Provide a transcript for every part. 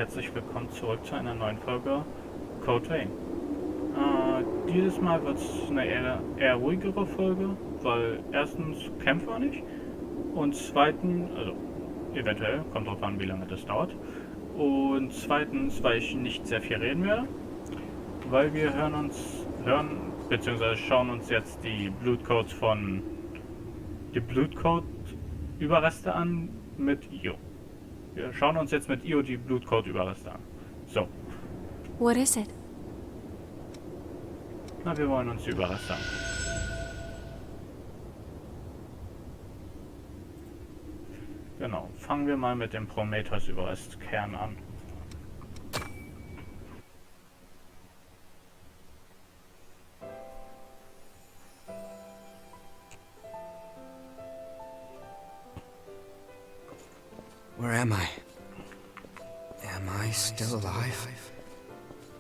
herzlich willkommen zurück zu einer neuen Folge Code Vein. Dieses Mal wird es eine eher ruhigere Folge, weil erstens kämpfen wir nicht und zweitens, also eventuell, kommt drauf an, wie lange das dauert, und zweitens, weil ich nicht sehr viel reden werde, weil wir hören bzw. schauen uns jetzt die Bloodcode-Überreste an mit Io. Wir schauen uns jetzt mit Io die Bloodcode-Überreste an. So. What is it? Na, wir wollen uns die Überreste an. Genau, fangen wir mal mit dem Prometheus-Überrestkern an. Where am I? Am I still alive?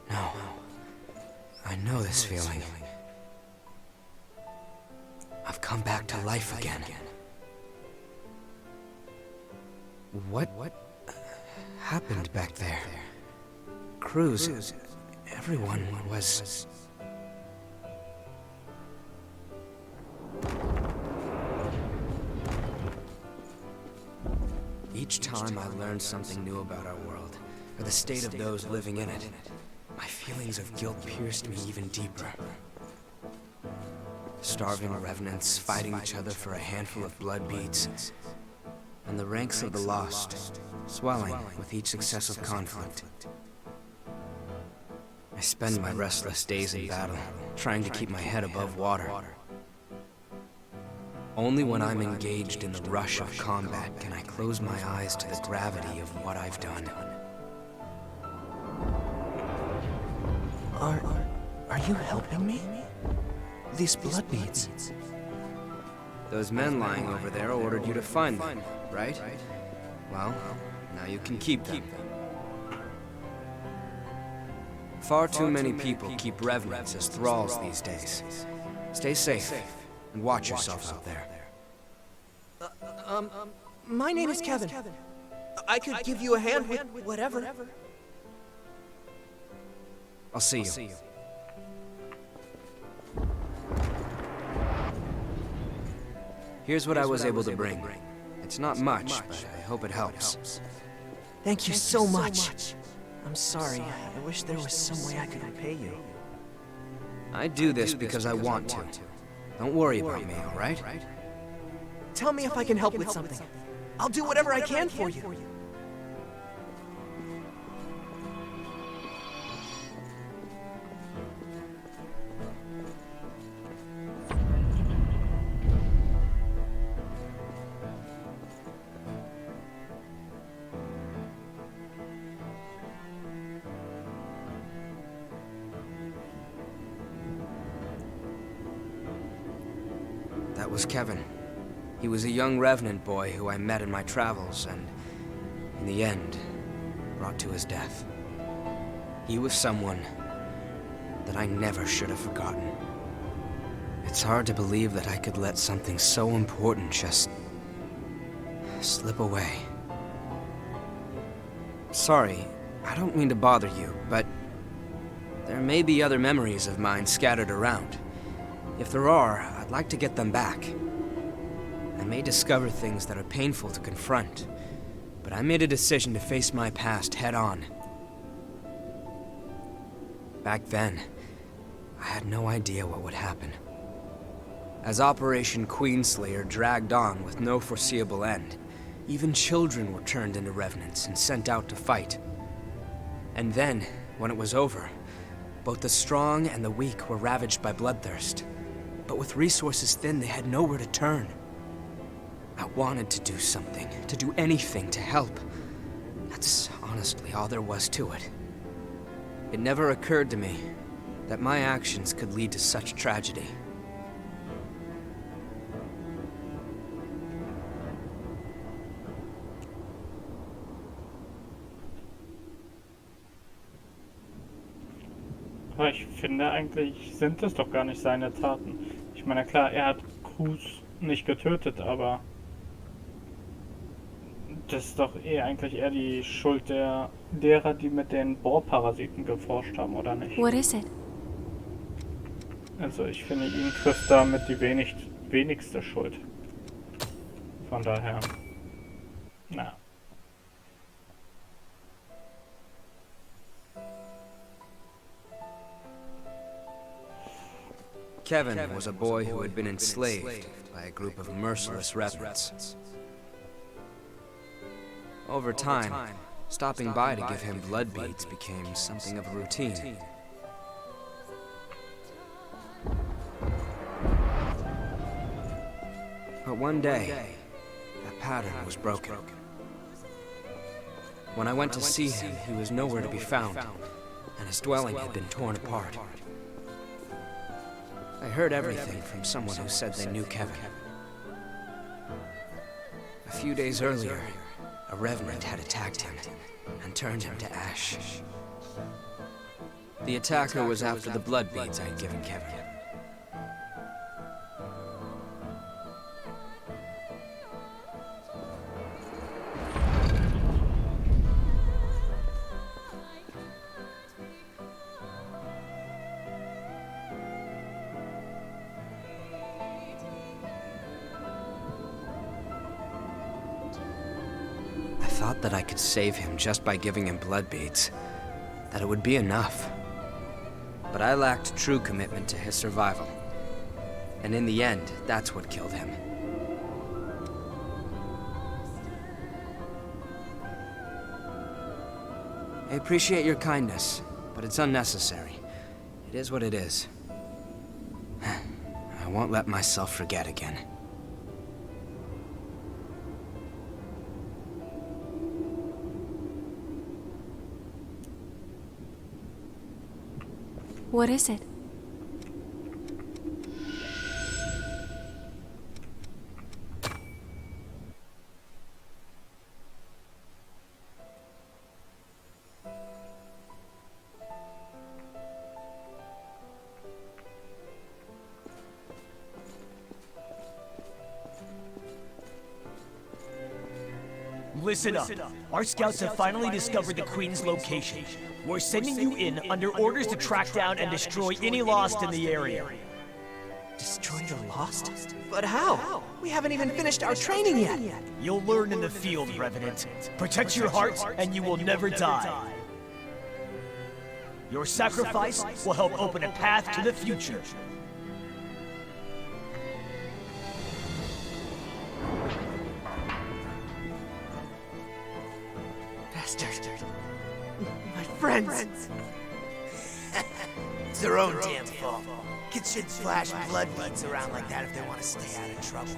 No. I know this feeling. I've come back to life again. What happened back there? Cruz, everyone was... Each time I learned something new about our world, or the state of those living in it, my feelings of guilt pierced me even deeper. Starving revenants fighting each other for a handful of blood beads, and the ranks of the lost swelling with each successive conflict. I spend my restless days in battle, trying to keep my head above water. Only when I'm engaged in the rush of combat can I close my eyes to the gravity of what I've done. Are you helping me? These blood beads. Those men lying over there ordered you to find them, right? Well, now you can keep them. Far too many people keep revenants as thralls these days. Stay safe, and watch yourself out there. My name is Kevin. I could give you a hand with whatever. I'll see you. Here's what I was able to bring. It's not much, but I hope it helps. Thank you so much. I'm sorry. I wish there was some way I could repay you. I do this because I want to. Don't worry about me, all right? Tell me if I can help with something. I'll do whatever I can for you. That was Kevin. He was a young revenant boy who I met in my travels and, in the end, brought to his death. He was someone that I never should have forgotten. It's hard to believe that I could let something so important just slip away. Sorry, I don't mean to bother you, but there may be other memories of mine scattered around. If there are, I'd like to get them back. I may discover things that are painful to confront, but I made a decision to face my past head-on. Back then, I had no idea what would happen. As Operation Queenslayer dragged on with no foreseeable end, even children were turned into revenants and sent out to fight. And then, when it was over, both the strong and the weak were ravaged by bloodthirst. But with resources thin, they had nowhere to turn. I wanted to do something, to do anything to help. That's honestly all there was to it. It never occurred to me that my actions could lead to such tragedy. Aber ich finde eigentlich sind es doch gar nicht seine Taten. Ich meine, klar, er hat Cruz nicht getötet, aber Das ist doch eigentlich eher die Schuld derer, die mit den Bohrparasiten geforscht haben, oder nicht? What is it? Also ich finde, ihn trifft damit die wenigste Schuld. Von daher, na. Kevin was a boy who had been enslaved by a group of merciless revenants. Over time, stopping by to give him blood beads became something of a routine. But one day, that pattern was broken. When I went to see him, he was nowhere to be found, and his dwelling had been torn apart. I heard everything from someone who said they knew Kevin. A few days earlier, a revenant had attacked him and turned him to ash. The attacker was after the blood beads I had given Kevin. I thought that I could save him just by giving him blood beads, that it would be enough. But I lacked true commitment to his survival. And in the end, that's what killed him. I appreciate your kindness, but it's unnecessary. It is what it is. I won't let myself forget again. What is it? Listen up. Our scouts have finally discovered the Queen's location. We're sending you in under orders to track down and destroy any Lost in the area. Destroy the Lost? But how? We haven't even finished our training yet. You'll learn in the field, Revenant. Protect your heart, and you will never die. Your sacrifice will help open a path to the future. Bastard. My friends. It's their own damn fault. Kids shouldn't flash blood beads around like that if they want to stay out of trouble.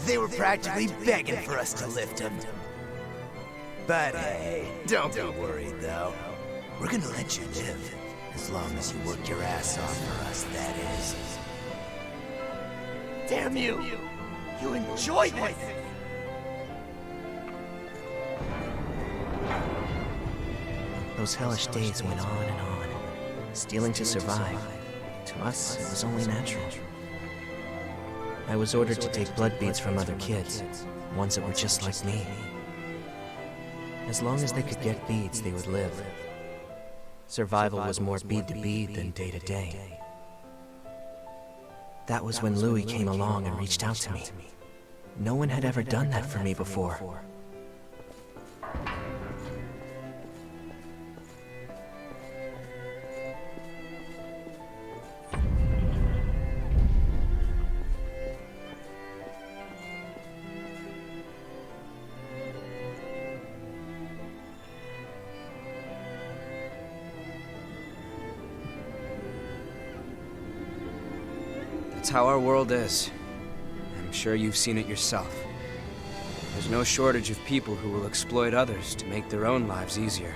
They were practically begging for us to lift them. But hey, don't be worried though. We're gonna let you live. As long as you work your ass off for us, that is. Damn you! You enjoy this! Those hellish days went on and on. Stealing to survive. To us, it was only natural. I was ordered to take blood beads from other kids, ones that were just like me. As long as they could get beads, they would live. Survival was more bead to bead than day to day. That was when Louis came along and reached out to me. No one had ever done that for me before. That's how our world is. I'm sure you've seen it yourself. There's no shortage of people who will exploit others to make their own lives easier.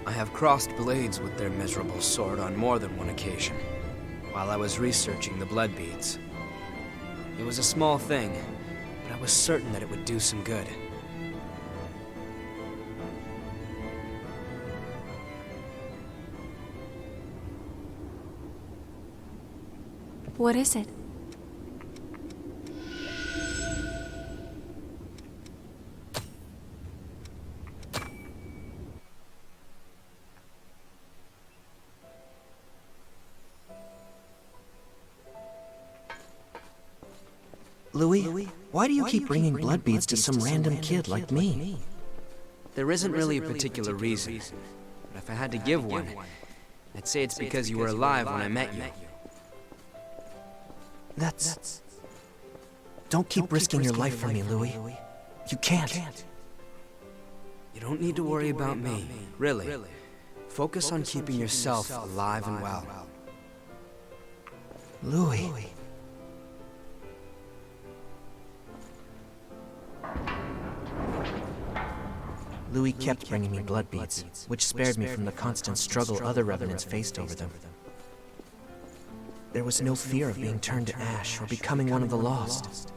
I have crossed blades with their miserable sort on more than one occasion, while I was researching the blood beads. It was a small thing, but I was certain that it would do some good. What is it? Louis, why do you keep bringing blood beads to some random kid like me? There isn't really a particular reason, but if I had to give one, I'd say it's because you were alive when I met you. That's... Don't keep risking your life for me, Louis. You can't. You don't need to worry about me, really. Focus on keeping yourself alive and well. Louis. Louis kept bringing me blood beads, which spared me from the constant struggle other revenants faced over them. There was no fear of being turned to ash or becoming one of the lost.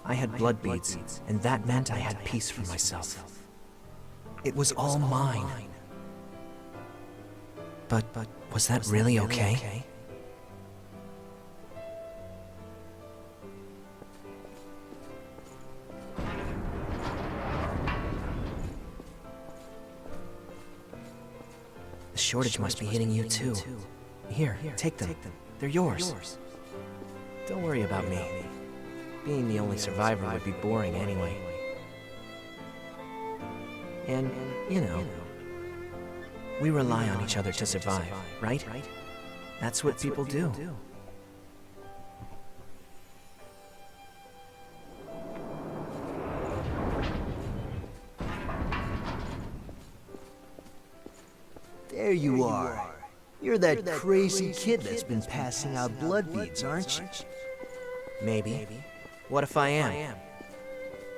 I had blood beads, and that meant I had peace for myself. It was all mine. But was that really okay? The shortage must be hitting you too. Here, take them. They're yours. Don't worry about me. Being the only survivor would be boring anyway. And, you know, we rely on each other to survive, right? That's what people do. There you are. You're that crazy kid that's been passing out blood beads, aren't you? Maybe. What if I am?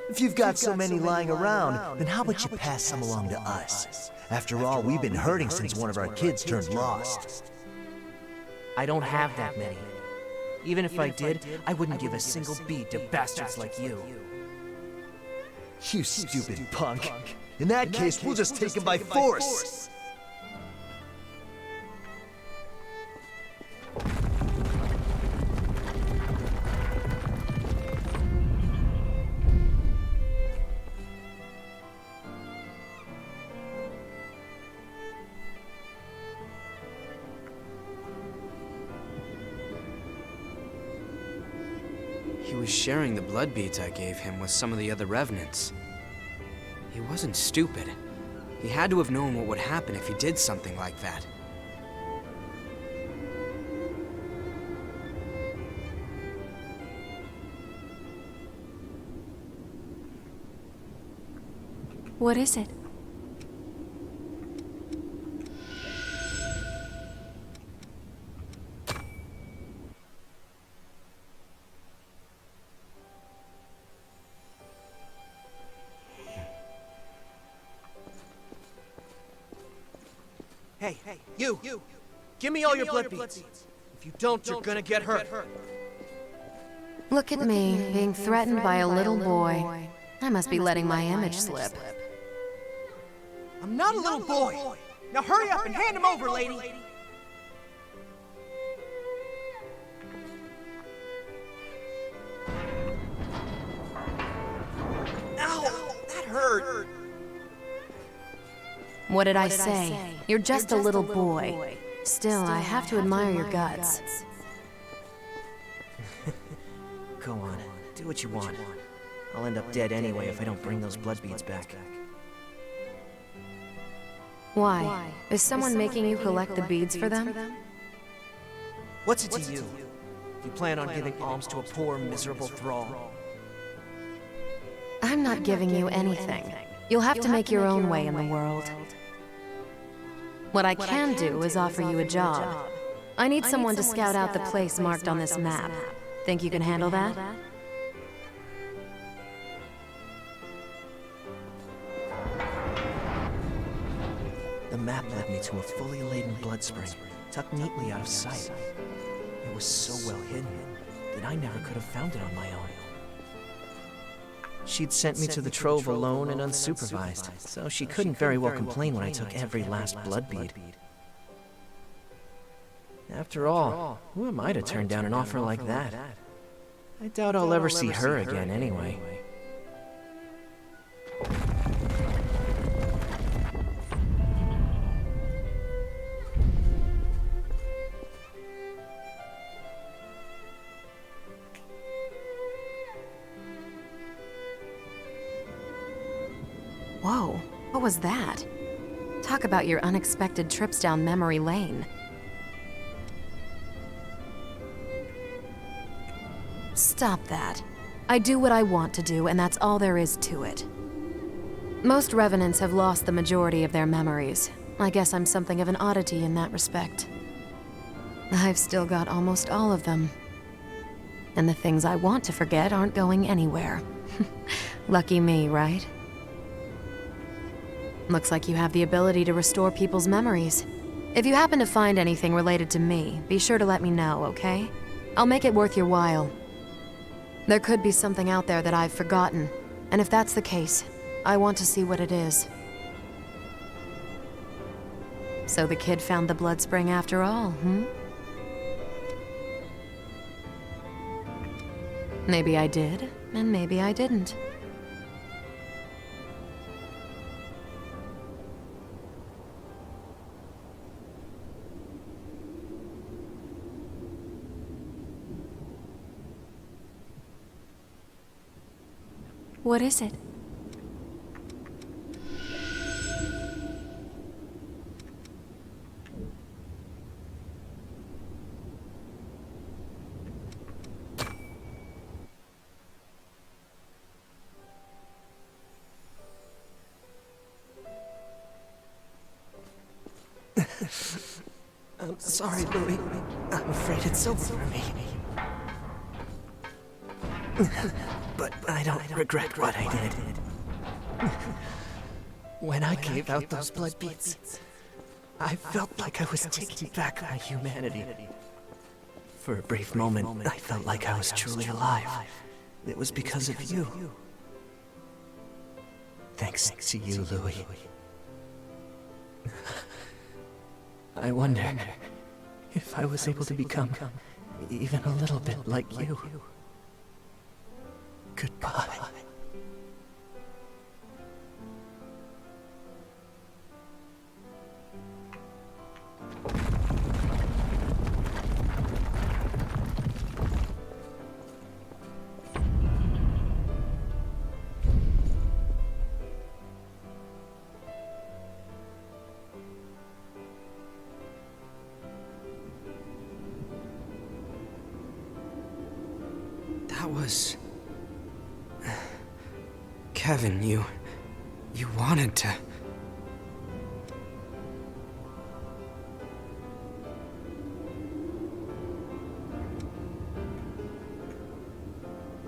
If you've got so many lying around, then how about you pass some along to us? After all, we've been hurting since one of our kids turned lost. I don't have that many. Even if I did, I wouldn't give a single bead to bastards like you. You stupid punk. In that case, we'll just take him by force. He was sharing the blood beads I gave him with some of the other revenants. He wasn't stupid. He had to have known what would happen if he did something like that. What is it? Hey, you! Give me all your blood beads. If you don't, you're gonna get hurt. Look at me, being threatened by a little boy. I must be letting my image slip. I'm not a little boy. Now hurry up and hand him over, lady. Ow! That hurt. What did I say? You're just a little boy. Still, I have to admire your guts. Go on, do what you want. I'll end up dead anyway if I don't bring those blood beads back. Why? Is someone making you collect the beads for them? What's it to you? You plan on giving alms to a poor, miserable thrall? I'm not giving you anything. You'll have to make your own way in the world. What I can do is offer you a job. I need someone to scout out the place marked on this map. Think you can handle that? The map led me to a fully laden blood spring, tucked neatly out of sight. It was so well hidden that I never could have found it on my own. She'd sent me to the trove alone and unsupervised, so she couldn't very well complain when I took every last blood bead. After all, who am I to turn down an offer like that? I doubt I'll ever see her again anyway. Whoa, what was that? Talk about your unexpected trips down memory lane. Stop that. I do what I want to do, and that's all there is to it. Most revenants have lost the majority of their memories. I guess I'm something of an oddity in that respect. I've still got almost all of them. And the things I want to forget aren't going anywhere. Lucky me, right? Looks like you have the ability to restore people's memories. If you happen to find anything related to me, be sure to let me know, okay? I'll make it worth your while. There could be something out there that I've forgotten, and if that's the case, I want to see what it is. So the kid found the blood spring after all, Maybe I did, and maybe I didn't. What is it? I'm sorry, Louis. I'm afraid it's over for me. But I don't regret what I did. When I gave out those blood beads, I felt like I was taking back my humanity. For a brief moment, I felt like I was truly alive. It was because of you. Thanks to you, Louis. I wonder if I was able to become even a little bit like you. Goodbye. That was... Kevin, you wanted to...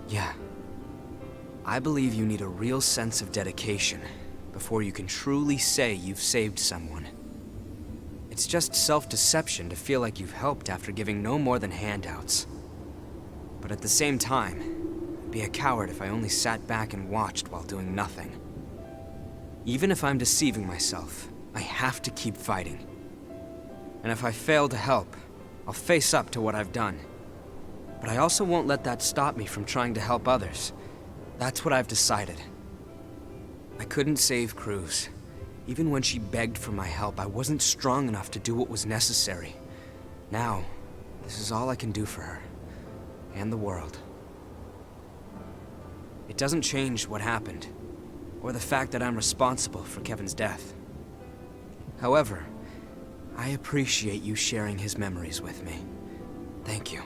Yeah. I believe you need a real sense of dedication before you can truly say you've saved someone. It's just self-deception to feel like you've helped after giving no more than handouts. But at the same time, I'd be a coward if I only sat back and watched while doing nothing. Even if I'm deceiving myself, I have to keep fighting. And if I fail to help, I'll face up to what I've done. But I also won't let that stop me from trying to help others. That's what I've decided. I couldn't save Cruz. Even when she begged for my help, I wasn't strong enough to do what was necessary. Now, this is all I can do for her. And the world. It doesn't change what happened, or the fact that I'm responsible for Kevin's death. However, I appreciate you sharing his memories with me. Thank you.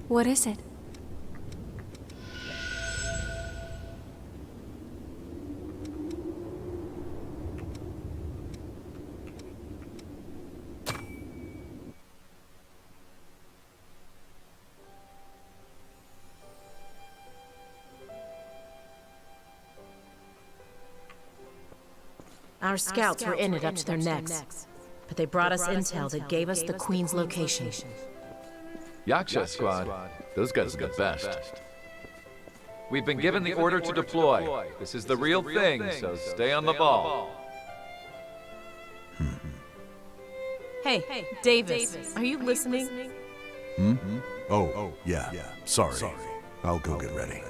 What is it? Our scouts were in it up to their necks, but they brought us intel that gave us the Queen's location. Yaksha squad, those guys are the best. We've been given the order to deploy. This is the real thing, so stay on the ball. Hey, Davis, are you listening? Oh, yeah. Sorry. I'll go get ready.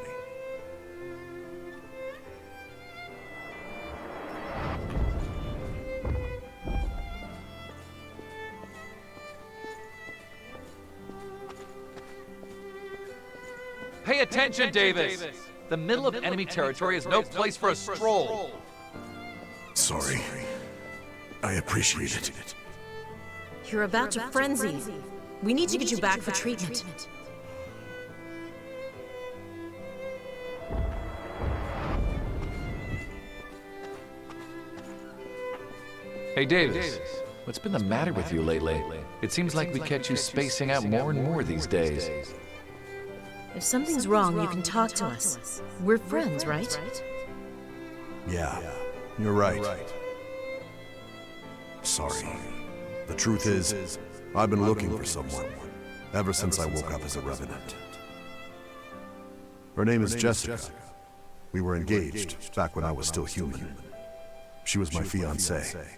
Pay attention, Davis! The middle of enemy territory is no place for a stroll. Sorry. I appreciate it. You're about to frenzy. We need to get you back for treatment. Hey, Davis. What's been the matter with you lately? It seems like we catch you spacing out more and more these days. If something's wrong, you can talk to us. We're friends, right? Yeah, you're right. Sorry. The truth is, I've been looking for someone ever since I woke up as a revenant. Her name is Jessica. We were engaged back when I was still human. She was my fiancée.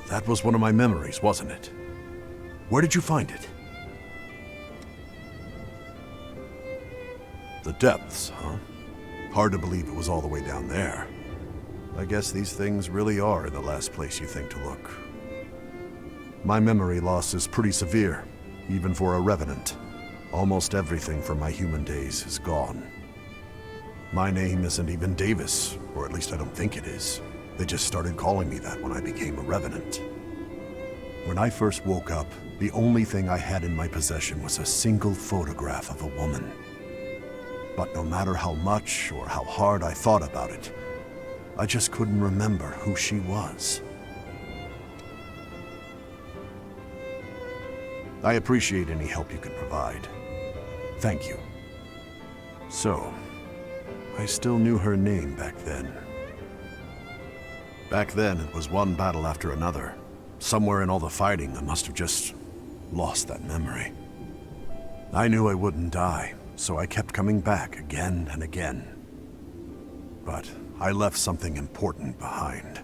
That was one of my memories, wasn't it? Where did you find it? The depths, huh? Hard to believe it was all the way down there. I guess these things really are in the last place you think to look. My memory loss is pretty severe, even for a revenant. Almost everything from my human days is gone. My name isn't even Davis, or at least I don't think it is. They just started calling me that when I became a revenant. When I first woke up, the only thing I had in my possession was a single photograph of a woman. But no matter how much or how hard I thought about it, I just couldn't remember who she was. I appreciate any help you can provide. Thank you. So, I still knew her name back then. Back then, it was one battle after another. Somewhere in all the fighting, I must have just lost that memory. I knew I wouldn't die, so I kept coming back again and again. But I left something important behind.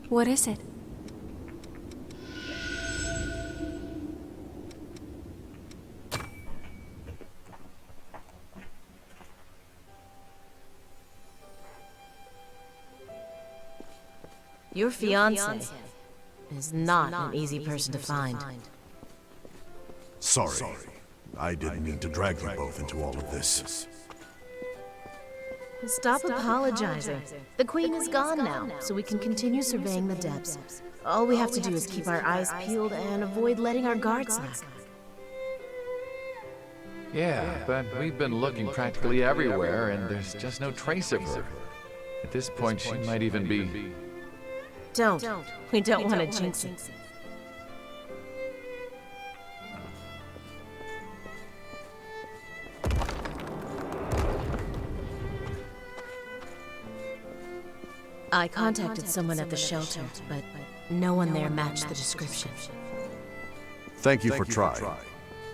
What is it? Your fiancé is not an easy person to find. Sorry. I didn't mean to drag you both into all of this. Stop apologizing. The Queen is gone now, so we can continue surveying the depths. All we have to do is keep our eyes peeled and avoid letting our guard slack. Yeah, but we've been looking practically everywhere, and there's just no trace of her. At this point, she might even be... Don't. We don't want to jinx it. I contacted someone at the shelter, but no one there matched the description. Thank you for trying.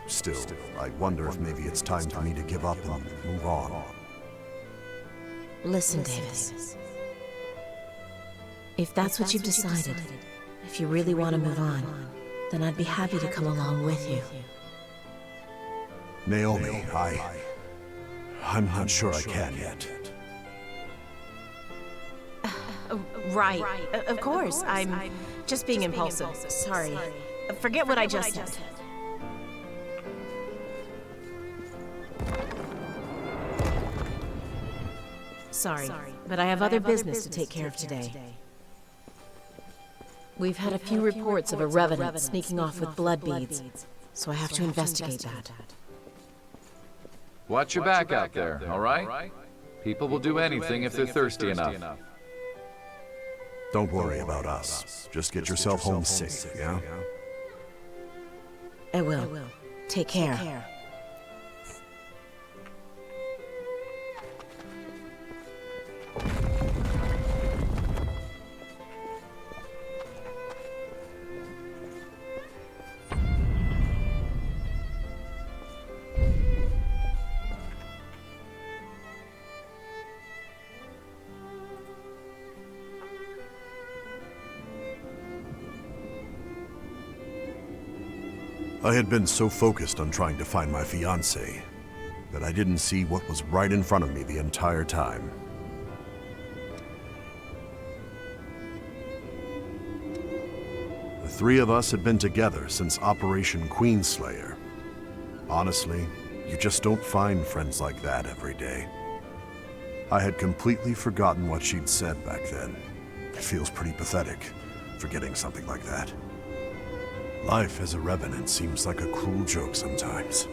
Still, I wonder if maybe it's time for me to give up and move on. Listen, Davis. If that's what you've decided, if you really want to move on, then I'd be happy to come along with you. Naomi, I'm not sure I can yet. Right. Of course. I'm just being impulsive. Sorry. Forget what I just said. Sorry, but I have other business to take care of today. We've had a few reports of a revenant sneaking off with blood beads, so I have to investigate that. Watch your back out there, all right? People will do anything if they're thirsty enough. Don't worry about us. Just get yourself home safe, yeah? I will. Take care. I had been so focused on trying to find my fiancée that I didn't see what was right in front of me the entire time. The three of us had been together since Operation Queenslayer. Honestly, you just don't find friends like that every day. I had completely forgotten what she'd said back then. It feels pretty pathetic, forgetting something like that. Life as a revenant seems like a cruel joke sometimes.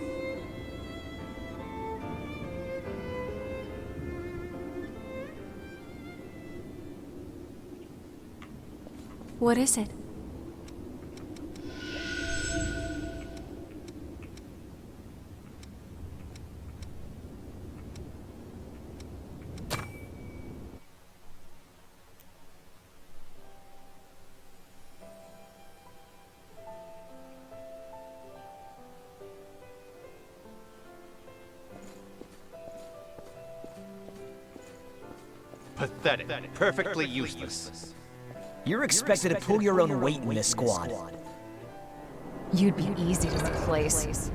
What is it? Pathetic. Perfectly useless. You're expected to pull your own weight in this squad. You'd be easy to replace.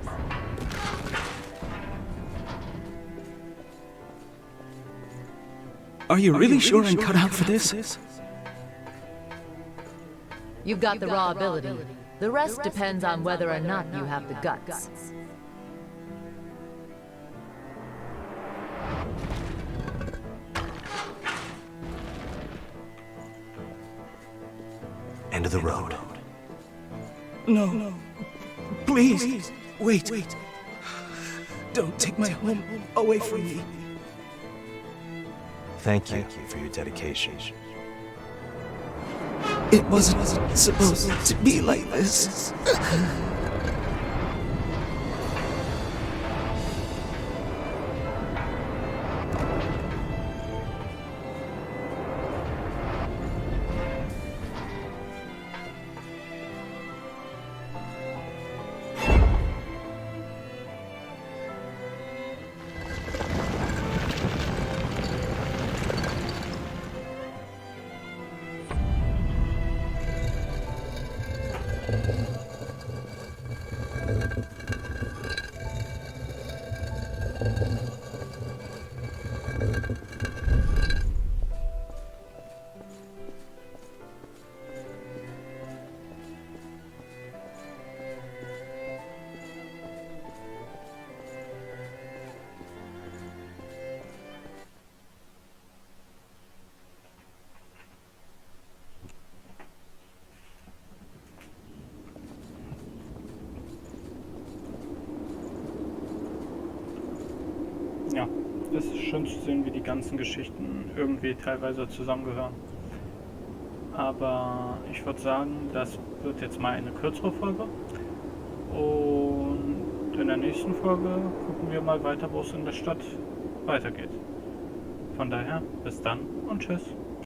Are you really sure I'm cut out for this? You've got the raw ability. The rest depends on whether or not you have the guts. End of the road. No. Please. Wait. Don't take my home away from me. Thank you for your dedication. It wasn't supposed to be like this. Ja, es ist schön zu sehen, wie die ganzen Geschichten irgendwie teilweise zusammengehören. Aber ich würde sagen, das wird jetzt mal eine kürzere Folge. Und in der nächsten Folge gucken wir mal weiter, wo es in der Stadt weitergeht. Von daher, bis dann und tschüss.